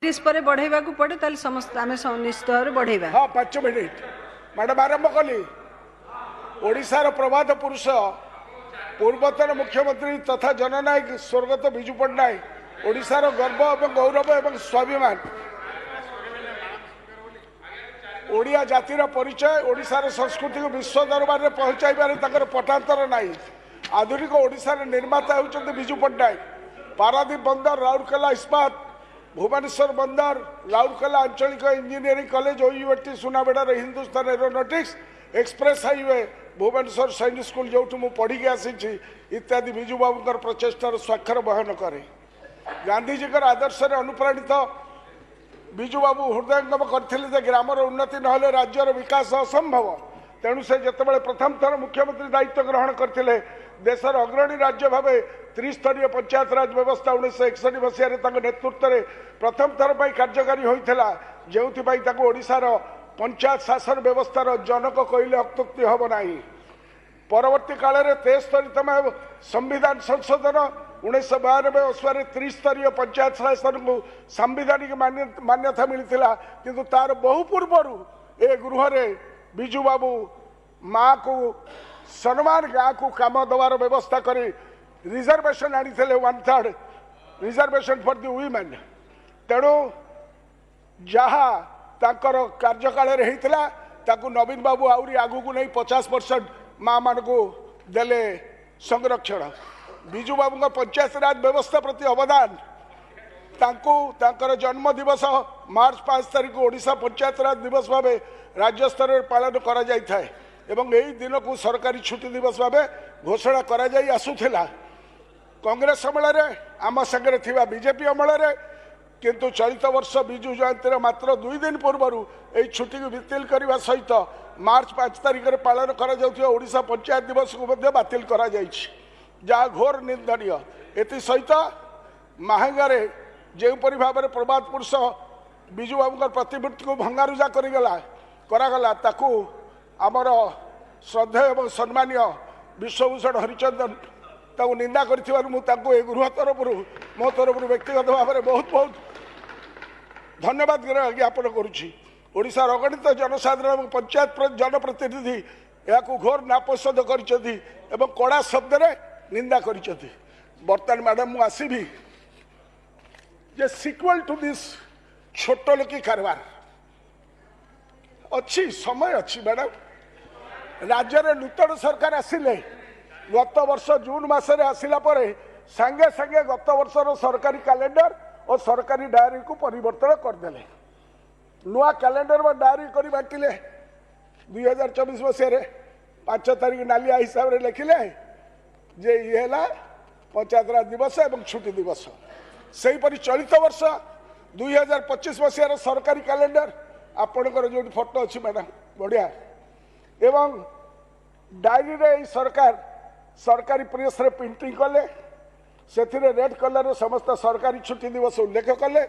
30 पर बढ़ेबा को पड़े ताले समस्त आमे निश्चित भाव बढ़ेबा। हाँ 5 मिनिट मैडम आरंभ कली। ओडिशार प्रभात पुरुष पूर्वतन मुख्यमंत्री तथा जननायक स्वर्गत विजु पट्टनायक ओडिशार गर्व एवं गौरव एवं स्वाभिमान ओडिया जातिर परिचय ओडिशार संस्कृति को विश्व दरबार में पहुंचाइबार तकर पटांतर नहीं। आधुनिक ओडिशार निर्माता होउछन्ति विजु पट्टनायक। पारादीप बंदर राउरकेला इस्पात भुवनेश्वर बंदर राउरकेला आंचलिक इंजीनियरिंग कॉलेज ओयूएटी सुनाबेड़ार Hindustan Aeronautics express highway Bhubaneswar सैनिक स्कूल जो पढ़ी आसी इत्यादि विजु बाबू प्रचेषार स्वाक्षर बहन करे। गांधीजी आदर्श अनुप्राणित विजु बाबू हृदयंगम करते ग्रामर उन्नति नहले राज्यर विकास असंभव। तेणु से जितेबाला प्रथम थर मुख्यमंत्री दायित्व ग्रहण करते देशर अग्रणी राज्य भाव त्रिस्तरीय पंचायत राज व्यवस्था 1961 मसीह नेतृत्व में प्रथम थर पर कार्यकारी होता जो ओडिशार पंचायत शासन व्यवस्थार जनक कहले अत्युक्ति हम ना। परवर्ती काल में 73तम संविधान संशोधन 1992 मसीह त्रिस्तरीय पंचायत शासन को सांविधानिक मान्यता मिलता किंतु तार बहु पूर्वर ए गृह विजु बाबू माँ को सम्मान गाँ को काम देवार व्यवस्था करी रिजर्वेशन आनी 1/3 रिजर्वेशन फॉर द वुमेन। तेणु जहाँ ताकर कार्यकाल नवीन बाबू आउरी आगु को नहीं 50% माँ मान को देले संरक्षण। विजु बाबू पंचायत राज व्यवस्था प्रति अवदान तांकर जन्म दिवस मार्च 5 तारिख ओडिशा पंचायत राज दिवस भाव राज्य स्तर में पालन करा जाय थाए एवं यही दिन को सरकारी छुट्टी दिवस भाव घोषणा करा जाय आसुथिला। कांग्रेस अमल आम संगे थिबा बीजेपी अमल किंतु चलित वर्ष विजु जयंती मात्र 2 दिन पूर्व यही छुट्टी को बातिल करने सहित मार्च 5 तारिख में पालन करा ओडिशा पंचायत दिवस को बातिल करा जहाँ घोर निंदनीय। एथि सहित महांगारे जोपरी भाव में प्रभात पुरुष विजु बाबू प्रतिमूर्ति को भंगारुजा करागला ताकू आमर श्रद्धेय एवं सम्मानीय विश्वभूषण हरिचंदन ताकू निंदा कर गृह तरफ मो तरफ व्यक्तिगत भाव में बहुत बहुत धन्यवाद ज्ञापन करुशार अगणित जनसाधारण पंचायत जनप्रतिनिधि या घोर नापसंद कर कड़ा शब्द निंदा कर। बर्तमान मैडम मु आसबि जे सिक्वल टू दिस छोट लोकी कारबार अच्छी समय अच्छी मैडम। राज्य में नूतन सरकार आसिले गत वर्ष जून मासरे आसिला परे संगे संगे गत वर्षर सरकारी कैलेंडर और सरकारी डायरी को परिवर्तन करदेले। नुआ कैलेंडर में डायरी कर बांटिले 2024 मसीह 5 तारिख नालिया हिसाब से लिखिले जे ये पंचायत राज दिवस एवं छुट्टी दिवस। से परी चलित वर्ष 2025 मसीह सरकारी कैलेंडर आपणकर जो फोटो अच्छी मैडम बढ़िया एवं डायरी रे सरकार सरकारी प्रेस रे प्रिंटिंग कले से रेड कलर समस्त सरकारी छुट्टी दिवस उल्लेख कले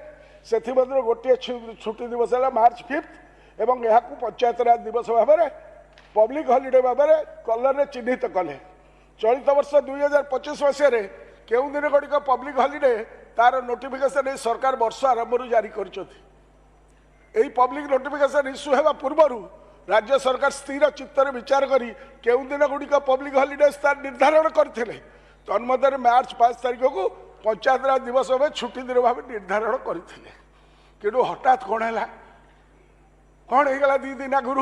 से गोटे छुट्टी दिवस है मार्च 5 एवं यह पंचायत राज दिवस भाव में पब्लिक हॉलिडे भाव में कलर रे चिन्हित कले। चलित वर्ष 2025 मसीह केउ दिन गुड़िक पब्लिक हॉलिडे तार नोटिफिकेशन सरकार वर्ष आरंभ जारी कर पब्लिक नोटिफिकेशन इश्यू होगा पूर्व राज्य सरकार स्थिर चित्तर विचार करी केउ दिन गुड़िक पब्लिक हॉलिडेज निर्धारण करते तन्मध्य मार्च 5 तारिख को पंचायत राज दिवस भाव छुट्टी दिन भाव निर्धारण करते कि हठात कौन है कौन होगा 2 दिन आगु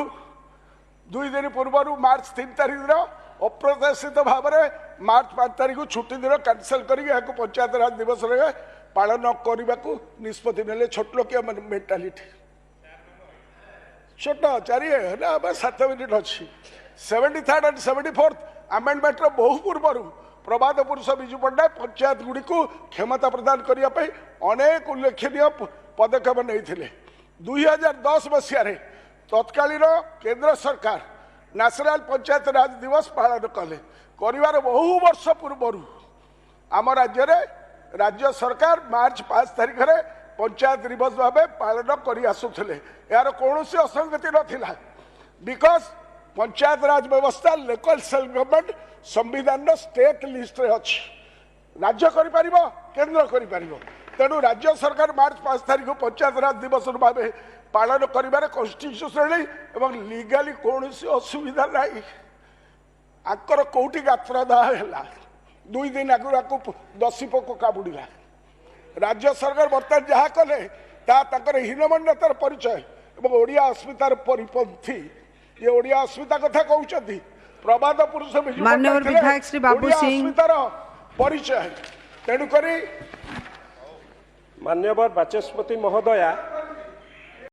2 दिन पूर्व मार्च 3 तारिख दिन अप्रत्याशित भाव में मार्च 5 तारिख को छुट्टी दिन कैंसल कर पंचायत राज दिवस पालन करने को निष्पत्ति ने छोट लोकिया मेंटालिटी छोट 7 मिनिट अच्छी 73rd and 74th आमेंडमेंट बहु पूर्व प्रभात पुरुष विजु पट्टनायक पंचायत गुड़ी को क्षमता प्रदान करने अनेक उल्लेखनीय पदक्षेप नहीं। 2010 मसीह तत्कालीन केंद्र सरकार नेशनल पंचायत राज दिवस पालन कले कर बहु वर्ष पूर्व आम राज्य सरकार मार्च 5 तारिख में पंचायत दिवस भाव पालन कर आसुले यार कौन असंगति नाला बिकज पंचायत राज व्यवस्था लोकल सेल्फ गवर्नमेंट संविधान स्टेट लिस्ट रे अच्छी राज्य कर केंद्र कर तेणु राज्य सरकार मार्च 5 तारिख पंचायत राज दिवस भाव पालन कर कन्स्टिट्यूशनली एवं लीगली कौन असुविधा नहीं आकर कौटी गात्रदाह है 2 दिन आगु दसी पोक काबुड़ा राज्य सरकार बर्तमान जहाँ कले हीनमन्यतार परिचय और ओडिया अस्मितार परिपंथी ये ओडिया अस्मिता कथा कहते प्रबाद पुरुष माननीय विधायक श्री बाबू सिंह अस्मितार परिचय तेणुक मान्यवर बाचस्पति महोदया